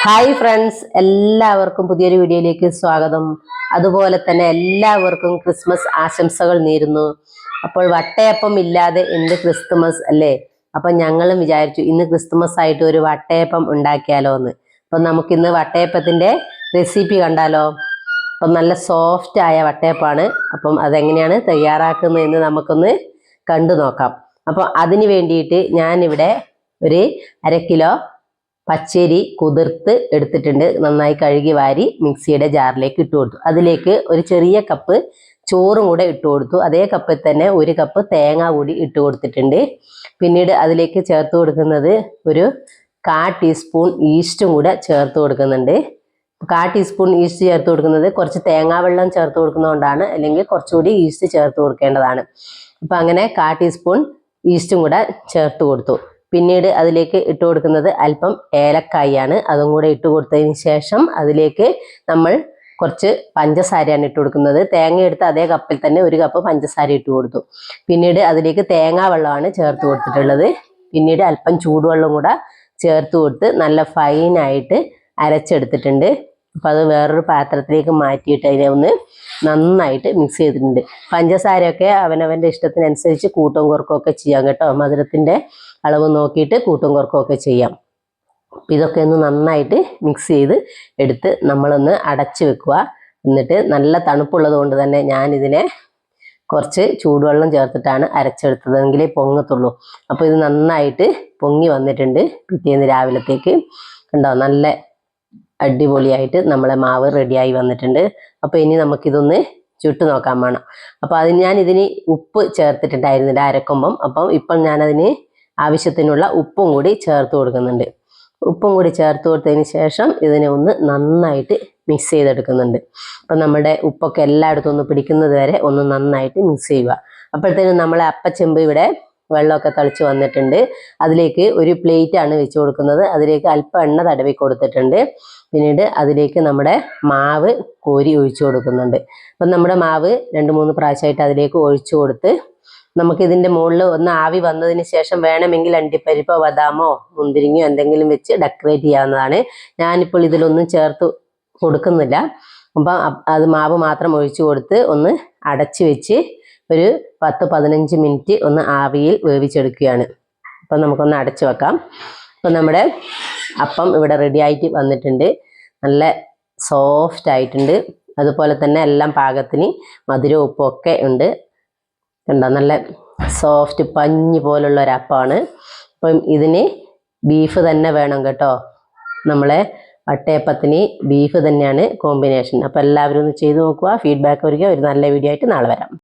Hi friends, എല്ലാവർക്കും പുതിയൊരു വീഡിയോയിലേക്ക് സ്വാഗതം. അതുപോലെ തന്നെ എല്ലാവർക്കും ക്രിസ്മസ് ആശംസകൾ നേരുന്നു. അപ്പോൾ വട്ടയപ്പം ഇല്ലാതെ എന്ത് ക്രിസ്തുമസ് അല്ലേ? അപ്പം ഞങ്ങളും വിചാരിച്ചു ഇന്ന് ക്രിസ്തുമസ് ആയിട്ട് ഒരു വട്ടയപ്പം ഉണ്ടാക്കിയാലോ എന്ന്. അപ്പം നമുക്കിന്ന് വട്ടയപ്പത്തിൻ്റെ റെസിപ്പി കണ്ടാലോ? അപ്പം നല്ല സോഫ്റ്റ് ആയ വട്ടയപ്പാണ്. അപ്പം അതെങ്ങനെയാണ് തയ്യാറാക്കുന്നതെന്ന് നമുക്കൊന്ന് കണ്ടു നോക്കാം. അപ്പം അതിന് വേണ്ടിയിട്ട് ഞാനിവിടെ ഒരു 1/2 കിലോ പച്ചരി കുതിർത്ത് എടുത്തിട്ടുണ്ട്. നന്നായി കഴുകി വാരി മിക്സിയുടെ ജാറിലേക്ക് ഇട്ട് കൊടുത്തു. അതിലേക്ക് ഒരു ചെറിയ കപ്പ് ചോറും കൂടെ ഇട്ട് കൊടുത്തു. അതേ കപ്പിൽ തന്നെ 1 കപ്പ് തേങ്ങ കൂടി ഇട്ട് കൊടുത്തിട്ടുണ്ട്. പിന്നീട് അതിലേക്ക് ചേർത്ത് കൊടുക്കുന്നത് ഒരു 1/4 ടീസ്പൂൺ ഈസ്റ്റും കൂടെ ചേർത്ത് കൊടുക്കുന്നുണ്ട്. 1/4 ടീസ്പൂൺ ഈസ്റ്റ് ചേർത്ത് കൊടുക്കുന്നത് കുറച്ച് തേങ്ങാ വെള്ളം ചേർത്ത് കൊടുക്കുന്നതുകൊണ്ടാണ്, അല്ലെങ്കിൽ കുറച്ചുകൂടി ഈസ്റ്റ് ചേർത്ത് കൊടുക്കേണ്ടതാണ്. അപ്പം അങ്ങനെ 1/4 ടീസ്പൂൺ ഈസ്റ്റും കൂടെ ചേർത്ത് കൊടുത്തു. പിന്നീട് അതിലേക്ക് ഇട്ട് കൊടുക്കുന്നത് അല്പം ഏലക്കായാണ്. അതും കൂടെ ഇട്ട് കൊടുത്തതിന് ശേഷം അതിലേക്ക് നമ്മൾ കുറച്ച് പഞ്ചസാരയാണ് ഇട്ട് കൊടുക്കുന്നത്. തേങ്ങ എടുത്ത് അതേ കപ്പിൽ തന്നെ 1 കപ്പ് പഞ്ചസാര ഇട്ട് കൊടുത്തു. പിന്നീട് അതിലേക്ക് തേങ്ങാ വെള്ളമാണ് ചേർത്ത് കൊടുത്തിട്ടുള്ളത്. പിന്നീട് അല്പം ചൂടുവെള്ളം കൂടെ ചേർത്ത് കൊടുത്ത് നല്ല ഫൈനായിട്ട് അരച്ചെടുത്തിട്ടുണ്ട്. അപ്പം അത് വേറൊരു പാത്രത്തിലേക്ക് മാറ്റിയിട്ട് അതിനെ ഒന്ന് നന്നായിട്ട് മിക്സ് ചെയ്തിട്ടുണ്ട്. പഞ്ചസാരയൊക്കെ അവനവൻ്റെ ഇഷ്ടത്തിനനുസരിച്ച് കൂട്ടും കുറക്കുകയൊക്കെ ചെയ്യാം കേട്ടോ. മധുരത്തിൻ്റെ അളവ് നോക്കിയിട്ട് കൂട്ടും കുറക്കുകയൊക്കെ ചെയ്യാം. ഇതൊക്കെ ഒന്ന് നന്നായിട്ട് മിക്സ് ചെയ്ത് എടുത്ത് നമ്മളൊന്ന് അടച്ച് വെക്കുക. എന്നിട്ട് നല്ല തണുപ്പുള്ളത് കൊണ്ട് തന്നെ ഞാനിതിനെ കുറച്ച് ചൂടുവെള്ളം ചേർത്തിട്ടാണ് അരച്ചെടുത്തതെങ്കിലേ പൊങ്ങത്തുള്ളൂ. അപ്പോൾ ഇത് നന്നായിട്ട് പൊങ്ങി വന്നിട്ടുണ്ട്. പിറ്റേന്ന് രാവിലത്തേക്ക് കണ്ടോ, നല്ല അടിപൊളിയായിട്ട് നമ്മളെ മാവ് റെഡിയായി വന്നിട്ടുണ്ട്. അപ്പോൾ ഇനി നമുക്കിതൊന്ന് ചുട്ട് നോക്കാൻ വേണം. അപ്പോൾ ഞാൻ ഇതിന് ഉപ്പ് ചേർത്തിട്ടുണ്ടായിരുന്നില്ല അരക്കുമ്പം. അപ്പം ഇപ്പം ഞാനതിന് ആവശ്യത്തിനുള്ള ഉപ്പും കൂടി ചേർത്ത് കൊടുക്കുന്നുണ്ട്. ഉപ്പും കൂടി ചേർത്ത് കൊടുത്തതിന് ശേഷം ഇതിനെ ഒന്ന് നന്നായിട്ട് മിക്സ് ചെയ്തെടുക്കുന്നുണ്ട്. അപ്പം നമ്മുടെ ഉപ്പൊക്കെ എല്ലായിടത്തും ഒന്ന് പിടിക്കുന്നത് വരെ ഒന്ന് നന്നായിട്ട് മിക്സ് ചെയ്യുക. അപ്പോഴത്തേനും നമ്മളെ അപ്പച്ചെമ്പ് ഇവിടെ വെള്ളമൊക്കെ തളിച്ച് വന്നിട്ടുണ്ട്. അതിലേക്ക് ഒരു പ്ലേറ്റ് ആണ് വെച്ച് കൊടുക്കുന്നത്. അതിലേക്ക് അല്പം എണ്ണ തടവി കൊടുത്തിട്ടുണ്ട്. പിന്നീട് അതിലേക്ക് നമ്മുടെ മാവ് കോരി ഒഴിച്ചു കൊടുക്കുന്നുണ്ട്. അപ്പം നമ്മുടെ മാവ് 2-3 പ്രാവശ്യമായിട്ട് അതിലേക്ക് ഒഴിച്ചു കൊടുത്ത് നമുക്കിതിൻ്റെ മുകളിൽ ഒന്ന് ആവി വന്നതിന് ശേഷം വേണമെങ്കിൽ അണ്ടിപ്പരിപ്പോ ബദാമോ മുന്തിരിങ്ങയോ എന്തെങ്കിലും വെച്ച് ഡെക്കറേറ്റ് ചെയ്യാവുന്നതാണ്. ഞാനിപ്പോൾ ഇതിലൊന്നും ചേർത്ത് കൊടുക്കുന്നില്ല. അപ്പം അത് മാവ് മാത്രം ഒഴിച്ചു കൊടുത്ത് ഒന്ന് അടച്ച് വെച്ച് ഒരു 10-15 മിനിറ്റ് ഒന്ന് ആവിയിൽ വേവിച്ചെടുക്കുകയാണ്. അപ്പം നമുക്കൊന്ന് അടച്ചു വെക്കാം. അപ്പം നമ്മുടെ അപ്പം ഇവിടെ റെഡി ആയിട്ട് വന്നിട്ടുണ്ട്. നല്ല സോഫ്റ്റ് ആയിട്ടുണ്ട്. അതുപോലെ തന്നെ എല്ലാം പാകത്തിന് മധുരവും ഉപ്പും ഒക്കെ ഉണ്ട്. കണ്ടോ, നല്ല സോഫ്റ്റ് പഞ്ഞി പോലുള്ള ഒരു അപ്പമാണ്. അപ്പം ഇതിന് ബീഫ് തന്നെ വേണം കേട്ടോ. നമ്മളെ വട്ടയപ്പത്തിന് ബീഫ് തന്നെയാണ് കോമ്പിനേഷൻ. അപ്പം എല്ലാവരും ഒന്ന് ചെയ്ത് നോക്കുക. ഫീഡ്ബാക്ക് വരിക. ഒരു നല്ല വീഡിയോ ആയിട്ട് നാളെ വരാം.